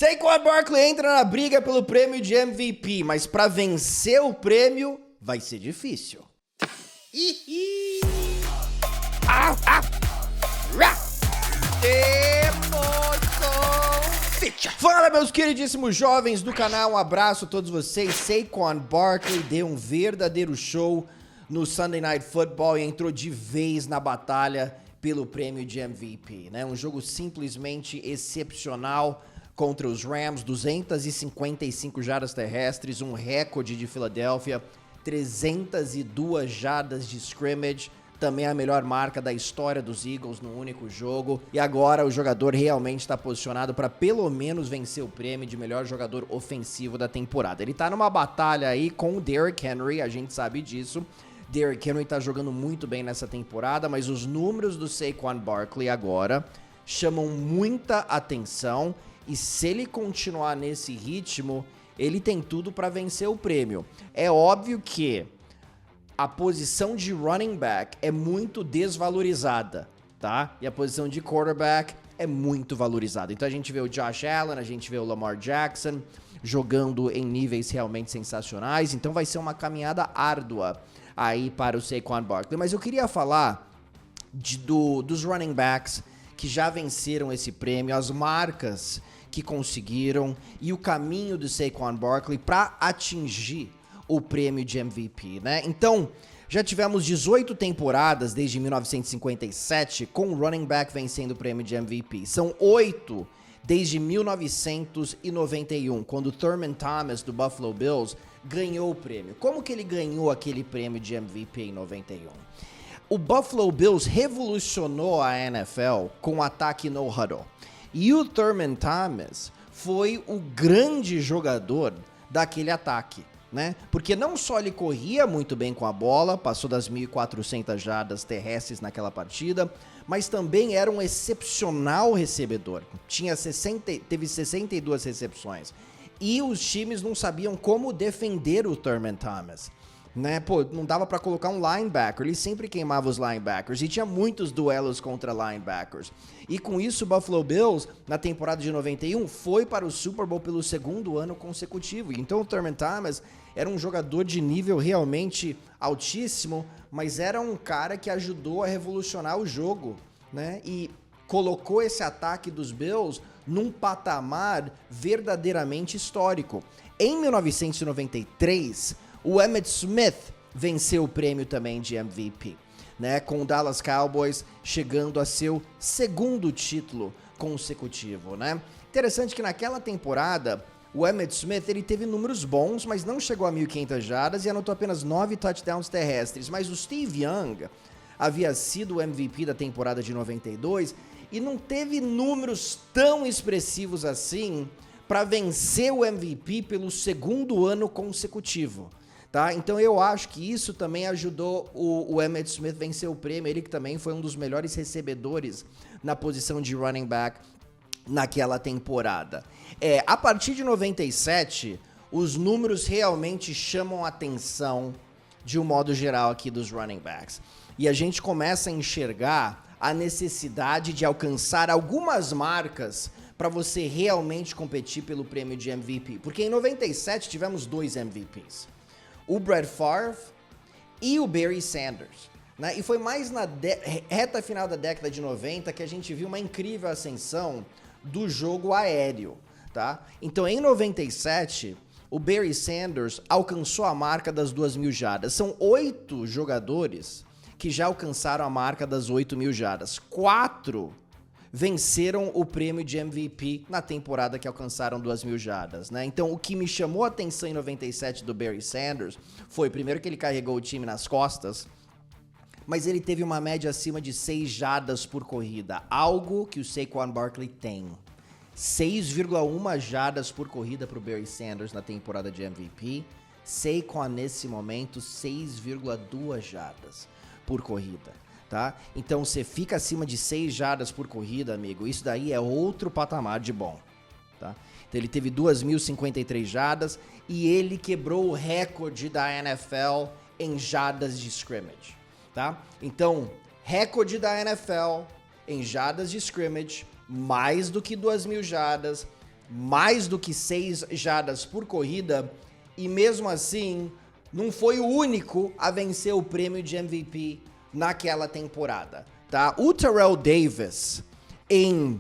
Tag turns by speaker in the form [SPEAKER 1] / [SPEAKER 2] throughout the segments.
[SPEAKER 1] Saquon Barkley entra na briga pelo prêmio de MVP, mas para vencer o prêmio vai ser difícil. Fala, meus queridíssimos jovens do canal, um abraço a todos vocês. Saquon Barkley deu um verdadeiro show no Sunday Night Football e entrou de vez na batalha pelo prêmio de MVP, né? Um jogo simplesmente excepcional contra os Rams, 255 jardas terrestres, um recorde de Filadélfia, 302 jardas de scrimmage, também a melhor marca da história dos Eagles no único jogo. E agora o jogador realmente está posicionado para pelo menos vencer o prêmio de melhor jogador ofensivo da temporada. Ele tá numa batalha aí com o Derrick Henry, a gente sabe disso. Derrick Henry tá jogando muito bem nessa temporada, mas os números do Saquon Barkley agora chamam muita atenção. E se ele continuar nesse ritmo, ele tem tudo para vencer o prêmio. É óbvio que a posição de running back é muito desvalorizada, tá? E a posição de quarterback é muito valorizada. Então a gente vê o Josh Allen, a gente vê o Lamar Jackson jogando em níveis realmente sensacionais. Então vai ser uma caminhada árdua aí para o Saquon Barkley. Mas eu queria falar dos running backs que já venceram esse prêmio, as marcas que conseguiram e o caminho do Saquon Barkley para atingir o prêmio de MVP, né? Então, já tivemos 18 temporadas desde 1957 com o running back vencendo o prêmio de MVP. São 8 desde 1991, quando Thurman Thomas do Buffalo Bills ganhou o prêmio. Como que ele ganhou aquele prêmio de MVP em 91? O Buffalo Bills revolucionou a NFL com o ataque no huddle. E o Thurman Thomas foi o grande jogador daquele ataque, né? Porque não só ele corria muito bem com a bola, passou das 1.400 jardas terrestres naquela partida, mas também era um excepcional recebedor. Teve 62 recepções. E os times não sabiam como defender o Thurman Thomas, né? Pô, não dava pra colocar um linebacker, ele sempre queimava os linebackers e tinha muitos duelos contra linebackers. E com isso o Buffalo Bills, na temporada de 91, foi para o Super Bowl pelo segundo ano consecutivo. Então o Thurman Thomas era um jogador de nível realmente altíssimo, mas era um cara que ajudou a revolucionar o jogo, né? E colocou esse ataque dos Bills num patamar verdadeiramente histórico. Em 1993, o Emmitt Smith venceu o prêmio também de MVP, né, com o Dallas Cowboys chegando a seu segundo título consecutivo, né? Interessante que naquela temporada o Emmitt Smith ele teve números bons, mas não chegou a 1.500 jardas e anotou apenas 9 touchdowns terrestres. Mas o Steve Young havia sido o MVP da temporada de 92 e não teve números tão expressivos assim para vencer o MVP pelo segundo ano consecutivo. Tá? Então eu acho que isso também ajudou o Emmitt Smith vencer o prêmio, ele que também foi um dos melhores recebedores na posição de running back naquela temporada. A partir de 97, os números realmente chamam a atenção de um modo geral aqui dos running backs. E a gente começa a enxergar a necessidade de alcançar algumas marcas para você realmente competir pelo prêmio de MVP. Porque em 97 tivemos 2 MVPs. O Brett Favre e o Barry Sanders, né? E foi mais na reta final da década de 90 que a gente viu uma incrível ascensão do jogo aéreo, tá? Então, em 97, o Barry Sanders alcançou a marca das 2.000 jardas. São 8 jogadores que já alcançaram a marca das 8.000 jardas. 4 venceram o prêmio de MVP na temporada que alcançaram 2.000 jardas, né? Então, o que me chamou a atenção em 97 do Barry Sanders foi, primeiro, que ele carregou o time nas costas, mas ele teve uma média acima de 6 jardas por corrida, algo que o Saquon Barkley tem. 6,1 jardas por corrida para o Barry Sanders na temporada de MVP. Saquon, nesse momento, 6,2 jardas por corrida. Tá? Então você fica acima de 6 jardas por corrida, amigo. Isso daí é outro patamar de bom. Tá? Então ele teve 2.053 jardas e ele quebrou o recorde da NFL em jardas de scrimmage. Tá? Então, recorde da NFL em jardas de scrimmage, mais do que 2.000 jardas, mais do que 6 jardas por corrida, e mesmo assim não foi o único a vencer o prêmio de MVP naquela temporada, tá? O Terrell Davis, em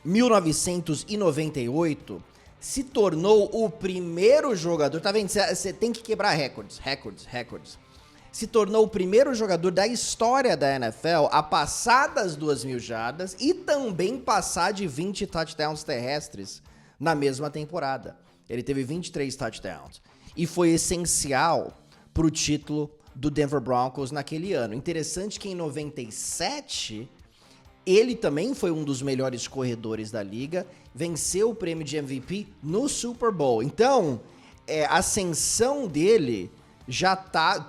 [SPEAKER 1] 1998, se tornou o primeiro jogador, tá vendo? Você tem que quebrar recordes. Se tornou o primeiro jogador da história da NFL a passar das 2.000 jardas e também passar de 20 touchdowns terrestres na mesma temporada. Ele teve 23 touchdowns e foi essencial para o título do Denver Broncos naquele ano. Interessante que em 97, ele também foi um dos melhores corredores da liga, venceu o prêmio de MVP no Super Bowl. Então, a ascensão dele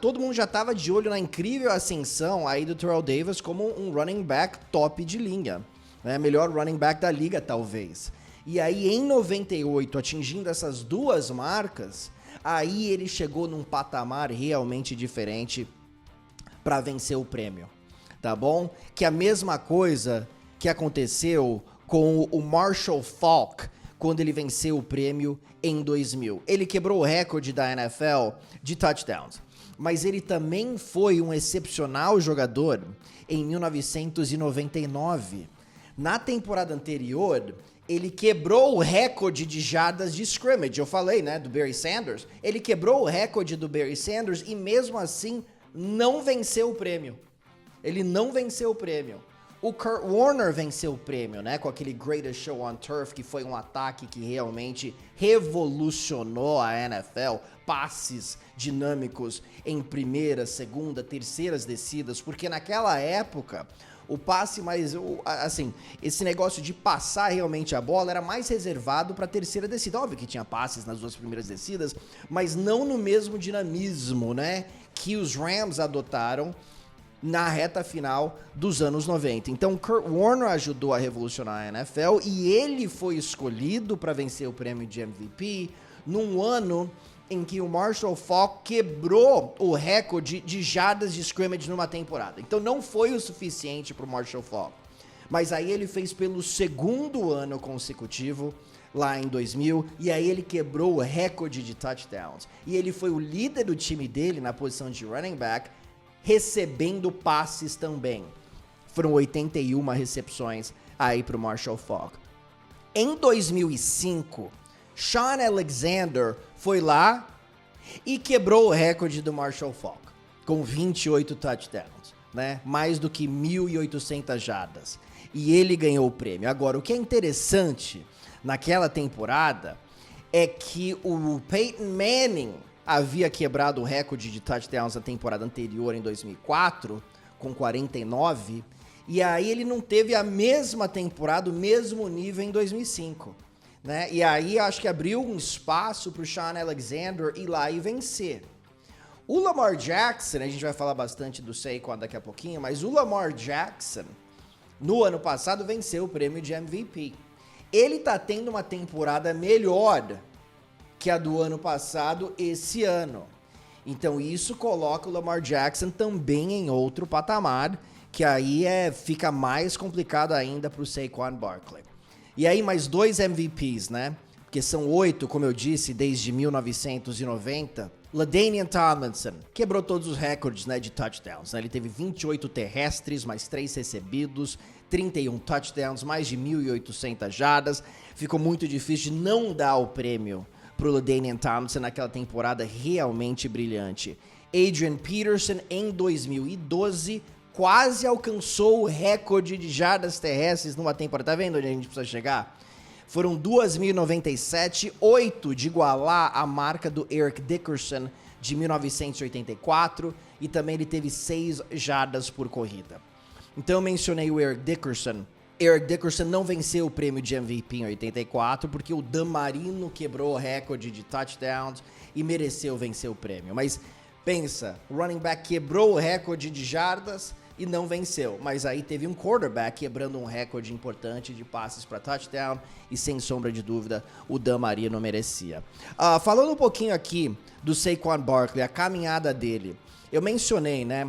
[SPEAKER 1] todo mundo já estava de olho na incrível ascensão aí do Terrell Davis como um running back top de linha, né? Melhor running back da liga, talvez. E aí, em 98, atingindo essas duas marcas, aí ele chegou num patamar realmente diferente para vencer o prêmio, tá bom? Que é a mesma coisa que aconteceu com o Marshall Faulk quando ele venceu o prêmio em 2000. Ele quebrou o recorde da NFL de touchdowns, mas ele também foi um excepcional jogador em 1999. Na temporada anterior, ele quebrou o recorde de jardas de scrimmage. Eu falei, né, do Barry Sanders. Ele quebrou o recorde do Barry Sanders e mesmo assim não venceu o prêmio. Ele não venceu o prêmio. O Kurt Warner venceu o prêmio, né, com aquele Greatest Show on Turf, que foi um ataque que realmente revolucionou a NFL, passes dinâmicos em primeira, segunda, terceiras descidas, porque naquela época o passe mais, assim, esse negócio de passar realmente a bola era mais reservado para a terceira descida. Óbvio que tinha passes nas duas primeiras descidas, mas não no mesmo dinamismo, né, que os Rams adotaram na reta final dos anos 90. Então, Kurt Warner ajudou a revolucionar a NFL e ele foi escolhido para vencer o prêmio de MVP num ano em que o Marshall Faulk quebrou o recorde de jardas de scrimmage numa temporada. Então, não foi o suficiente para o Marshall Faulk. Mas aí ele fez pelo segundo ano consecutivo, lá em 2000, e aí ele quebrou o recorde de touchdowns. E ele foi o líder do time dele na posição de running back, recebendo passes também. Foram 81 recepções aí pro Marshall Faulk. Em 2005, Shaun Alexander foi lá e quebrou o recorde do Marshall Faulk, com 28 touchdowns, né? Mais do que 1.800 jardas. E ele ganhou o prêmio. Agora, o que é interessante naquela temporada é que o Peyton Manning havia quebrado o recorde de touchdowns na temporada anterior, em 2004, com 49, e aí ele não teve a mesma temporada, o mesmo nível em 2005, né? E aí acho que abriu um espaço para o Shaun Alexander ir lá e vencer. O Lamar Jackson, a gente vai falar bastante do Saquon daqui a pouquinho, mas o Lamar Jackson, no ano passado, venceu o prêmio de MVP. Ele tá tendo uma temporada melhor que a do ano passado esse ano. Então isso coloca o Lamar Jackson também em outro patamar, que aí fica mais complicado ainda para o Saquon Barkley. E aí mais 2 MVPs, né? Porque são 8, como eu disse, desde 1990. LaDainian Tomlinson quebrou todos os recordes, né, de touchdowns, né? Ele teve 28 terrestres, mais 3 recebidos, 31 touchdowns, mais de 1.800 jardas. Ficou muito difícil de não dar o prêmio pro LaDainian Tomlinson naquela temporada realmente brilhante. Adrian Peterson, em 2012, quase alcançou o recorde de jardas terrestres numa temporada. Tá vendo onde a gente precisa chegar? Foram 2.097, 8 de igualar a marca do Eric Dickerson de 1984, e também ele teve 6 jardas por corrida. Então eu mencionei o Eric Dickerson. Eric Dickerson não venceu o prêmio de MVP em 84 porque o Dan Marino quebrou o recorde de touchdowns e mereceu vencer o prêmio. Mas pensa, o running back quebrou o recorde de jardas e não venceu. Mas aí teve um quarterback quebrando um recorde importante de passes para touchdown e, sem sombra de dúvida, o Dan Marino merecia. Falando um pouquinho aqui do Saquon Barkley, a caminhada dele, eu mencionei, né,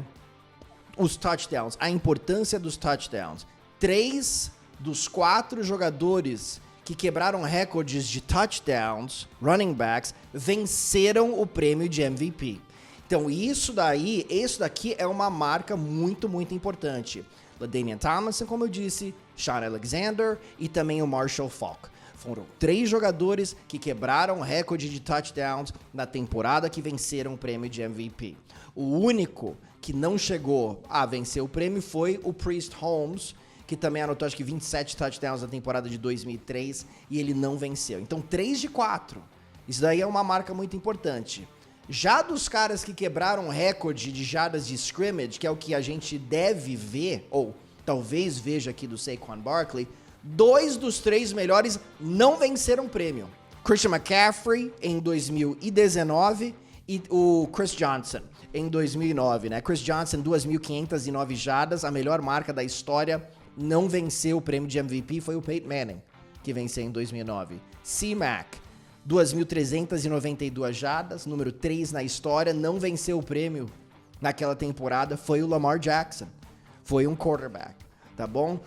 [SPEAKER 1] os touchdowns, a importância dos touchdowns. 3 dos 4 jogadores que quebraram recordes de touchdowns, running backs, venceram o prêmio de MVP. Então isso daqui é uma marca muito, muito importante. LaDainian Tomlinson, como eu disse, Shaun Alexander e também o Marshall Faulk. Foram 3 jogadores que quebraram recorde de touchdowns na temporada que venceram o prêmio de MVP. O único que não chegou a vencer o prêmio foi o Priest Holmes, que também anotou acho que 27 touchdowns na temporada de 2003 e ele não venceu. Então 3 de 4. Isso daí é uma marca muito importante. Já dos caras que quebraram recorde de jardas de scrimmage, que é o que a gente deve ver, ou talvez veja aqui do Saquon Barkley, 2 dos 3 melhores não venceram prêmio. Christian McCaffrey em 2019 e o Chris Johnson em 2009, né? Chris Johnson, 2.509 jardas, a melhor marca da história, não venceu o prêmio de MVP, foi o Peyton Manning, que venceu em 2009. C-Mac, 2.392 jardas, número 3 na história, não venceu o prêmio naquela temporada, foi o Lamar Jackson, foi um quarterback, tá bom?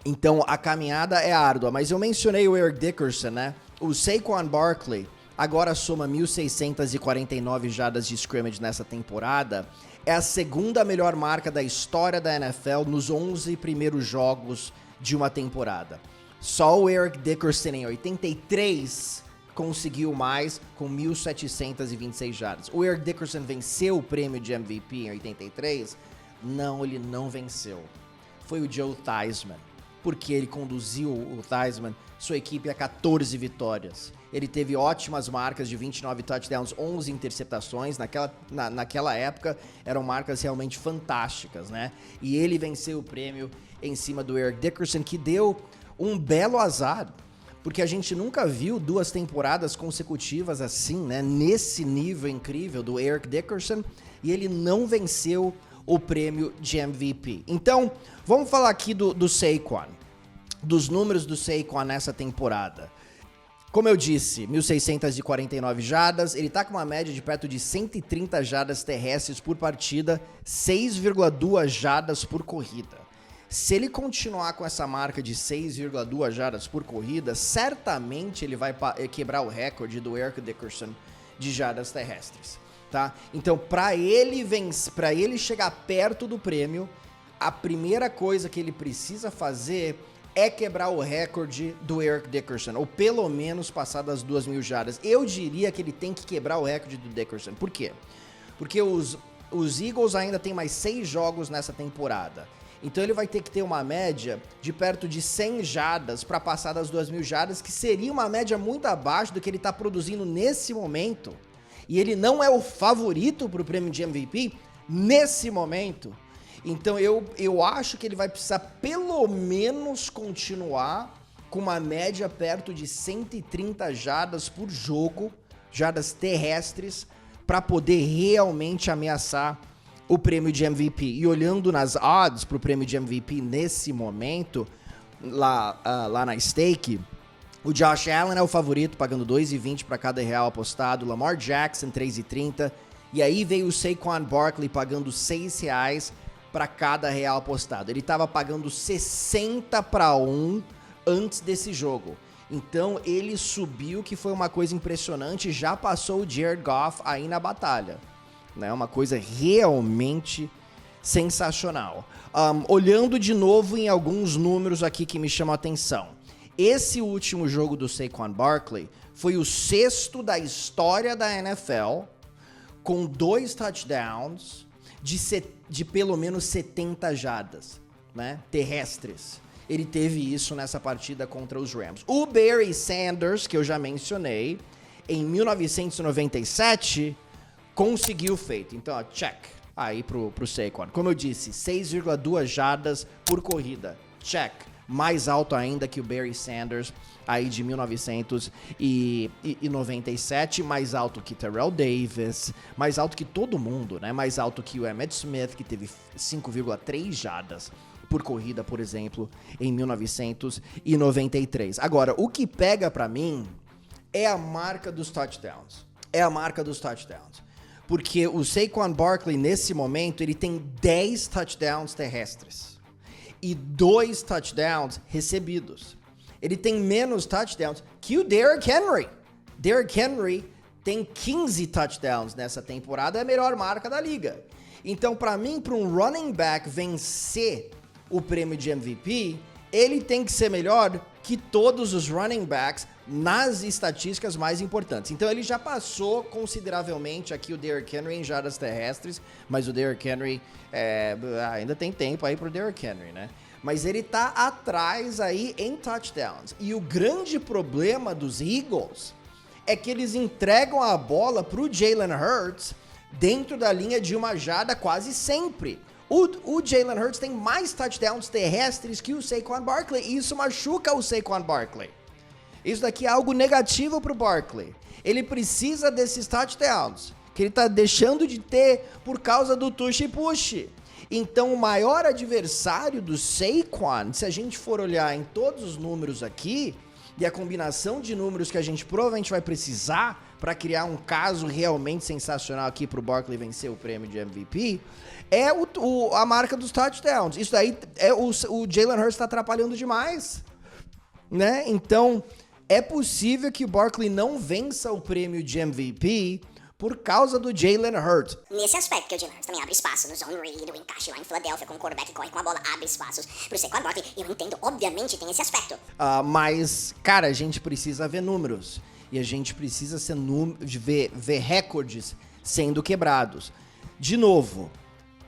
[SPEAKER 1] Então a caminhada é árdua, mas eu mencionei o Eric Dickerson, né? O Saquon Barkley agora soma 1.649 jardas de scrimmage nessa temporada, é a segunda melhor marca da história da NFL nos 11 primeiros jogos de uma temporada. Só o Eric Dickerson em 83 conseguiu mais com 1.726 jardas. O Eric Dickerson venceu o prêmio de MVP em 83? Não, ele não venceu. Foi o Joe Theismann, porque ele conduziu o Theismann, sua equipe, a 14 vitórias. Ele teve ótimas marcas de 29 touchdowns, 11 interceptações. Naquela época, eram marcas realmente fantásticas, né? E ele venceu o prêmio em cima do Eric Dickerson, que deu um belo azar, porque a gente nunca viu 2 temporadas consecutivas assim, né? Nesse nível incrível do Eric Dickerson, e ele não venceu o prêmio de MVP. Então, vamos falar aqui do Saquon, dos números do Saquon nessa temporada. Como eu disse, 1.649 jardas, ele tá com uma média de perto de 130 jardas terrestres por partida, 6,2 jardas por corrida. Se ele continuar com essa marca de 6,2 jardas por corrida, certamente ele vai quebrar o recorde do Eric Dickerson de jardas terrestres, tá? Então, para ele chegar perto do prêmio, a primeira coisa que ele precisa fazer é quebrar o recorde do Eric Dickerson, ou pelo menos passar das 2.000 jardas. Eu diria que ele tem que quebrar o recorde do Dickerson. Por quê? Porque os Eagles ainda tem mais 6 jogos nessa temporada. Então ele vai ter que ter uma média de perto de 100 jardas para passar das 2.000 jardas, que seria uma média muito abaixo do que ele está produzindo nesse momento. E ele não é o favorito para o prêmio de MVP nesse momento. Então eu acho que ele vai precisar pelo menos continuar com uma média perto de 130 jardas por jogo, jardas terrestres, para poder realmente ameaçar o prêmio de MVP. E olhando nas odds para o prêmio de MVP nesse momento, lá na stake, o Josh Allen é o favorito, pagando 2,20 para cada real apostado, Lamar Jackson 3,30, e aí veio o Saquon Barkley pagando R$6 para cada real apostado. Ele estava pagando 60-1 antes desse jogo. Então ele subiu, que foi uma coisa impressionante, já passou o Jared Goff aí na batalha. Né? Uma coisa realmente sensacional. Olhando de novo em alguns números aqui que me chamam a atenção. Esse último jogo do Saquon Barkley foi o 6º da história da NFL, com 2 touchdowns de pelo menos 70 jardas, né, terrestres. Ele teve isso nessa partida contra os Rams. O Barry Sanders, que eu já mencionei, em 1997, conseguiu feito. Então, ó, check aí pro Saquon. Como eu disse, 6,2 jardas por corrida. Check. Mais alto ainda que o Barry Sanders, aí de 1997, mais alto que Terrell Davis, mais alto que todo mundo, né? Mais alto que o Emmitt Smith, que teve 5,3 jardas por corrida, por exemplo, em 1993. Agora, o que pega pra mim é a marca dos touchdowns. Porque o Saquon Barkley, nesse momento, ele tem 10 touchdowns terrestres e 2 touchdowns recebidos. Ele tem menos touchdowns que o Derrick Henry. Derrick Henry tem 15 touchdowns nessa temporada, é a melhor marca da liga. Então, para mim, para um running back vencer o prêmio de MVP, ele tem que ser melhor que todos os running backs nas estatísticas mais importantes. Então, ele já passou consideravelmente aqui o Derrick Henry em jardas terrestres, mas o Derrick Henry ainda tem tempo aí pro Derrick Henry, né? Mas ele tá atrás aí em touchdowns. E o grande problema dos Eagles é que eles entregam a bola pro Jalen Hurts dentro da linha de uma jarda quase sempre. O Jalen Hurts tem mais touchdowns terrestres que o Saquon Barkley, e isso machuca o Saquon Barkley. Isso daqui é algo negativo pro Barkley. Ele precisa desses touchdowns, que ele tá deixando de ter por causa do tush e push. Então, o maior adversário do Saquon, se a gente for olhar em todos os números aqui, e a combinação de números que a gente provavelmente vai precisar para criar um caso realmente sensacional aqui pro Barkley vencer o prêmio de MVP, é a marca dos touchdowns. Isso daí, o Jalen Hurts tá atrapalhando demais, né? Então, é possível que o Barkley não vença o prêmio de MVP por causa do Jalen Hurts.
[SPEAKER 2] Nesse aspecto, que o Jalen Hurts também abre espaço no zone read, o encaixe lá em Filadélfia com o quarterback que corre com a bola, abre espaços pro Saquon Barkley, eu entendo, obviamente tem esse aspecto.
[SPEAKER 1] Mas, cara, a gente precisa ver números, e a gente precisa ver recordes sendo quebrados. De novo,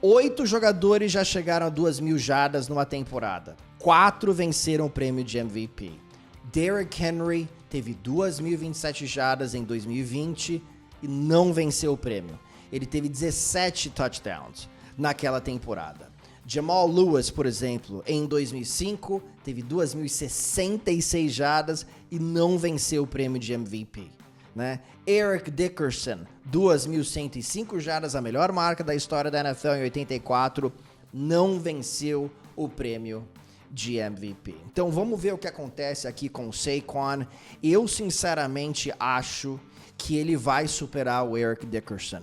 [SPEAKER 1] 8 jogadores já chegaram a 2.000 jardas numa temporada, 4 venceram o prêmio de MVP. Derrick Henry teve 2.027 jardas em 2020, e não venceu o prêmio. Ele teve 17 touchdowns naquela temporada. Jamal Lewis, por exemplo, em 2005, teve 2.066 jardas e não venceu o prêmio de MVP. Né? Eric Dickerson, 2.105 jardas, a melhor marca da história da NFL em 84, não venceu o prêmio de MVP. Então vamos ver o que acontece aqui com o Saquon. Eu sinceramente acho que ele vai superar o Eric Dickerson.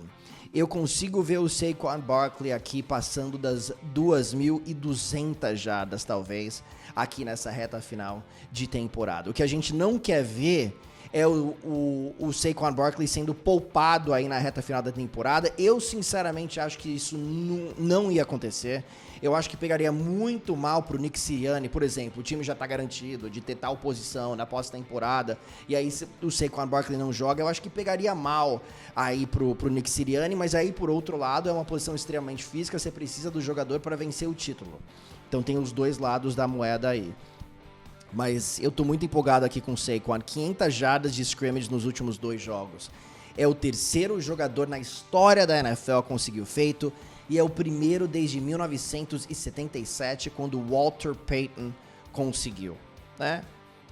[SPEAKER 1] Eu consigo ver o Saquon Barkley aqui passando das 2.200 jardas, talvez, aqui nessa reta final de temporada. O que a gente não quer ver é o Saquon Barkley sendo poupado aí na reta final da temporada. Eu, sinceramente, acho que isso não ia acontecer. Eu acho que pegaria muito mal pro Nick Sirianni, por exemplo, o time já tá garantido de ter tal posição na pós-temporada, e aí se o Saquon Barkley não joga, eu acho que pegaria mal aí pro Nick Sirianni, mas aí, por outro lado, é uma posição extremamente física, você precisa do jogador para vencer o título. Então tem os dois lados da moeda aí. Mas eu tô muito empolgado aqui com o Saquon, 500 jardas de scrimmage nos últimos 2 jogos. É o terceiro jogador na história da NFL a conseguir o feito, e é o primeiro desde 1977, quando Walter Payton conseguiu, né?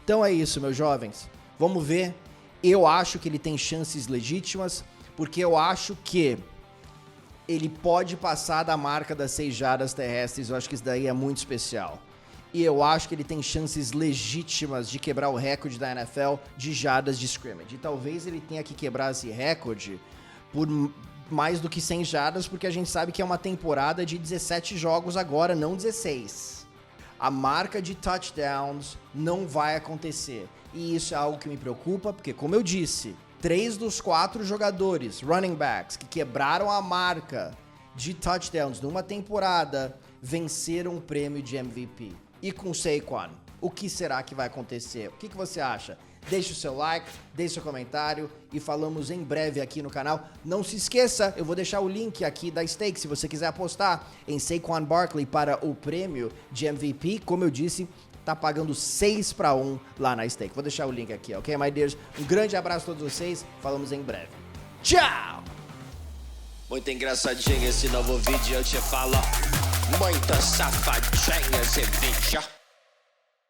[SPEAKER 1] Então é isso, meus jovens. Vamos ver. Eu acho que ele tem chances legítimas, porque eu acho que ele pode passar da marca das 6 jardas terrestres. Eu acho que isso daí é muito especial. E eu acho que ele tem chances legítimas de quebrar o recorde da NFL de jardas de scrimmage. E talvez ele tenha que quebrar esse recorde por mais do que 100 jardas, porque a gente sabe que é uma temporada de 17 jogos agora, não 16. A marca de touchdowns não vai acontecer. E isso é algo que me preocupa, porque, como eu disse, 3 dos 4 jogadores, running backs, que quebraram a marca de touchdowns numa temporada, venceram o prêmio de MVP. E com o Saquon, o que será que vai acontecer? O que você acha? Deixe o seu like, deixe o seu comentário e falamos em breve aqui no canal. Não se esqueça, eu vou deixar o link aqui da stake se você quiser apostar em Saquon Barkley para o prêmio de MVP. Como eu disse, tá pagando 6-1 lá na stake. Vou deixar o link aqui, ok, my dears? Um grande abraço a todos vocês, falamos em breve. Tchau!
[SPEAKER 3] Muito engraçadinho esse novo vídeo, eu te falo. Muito safadinho esse vídeo.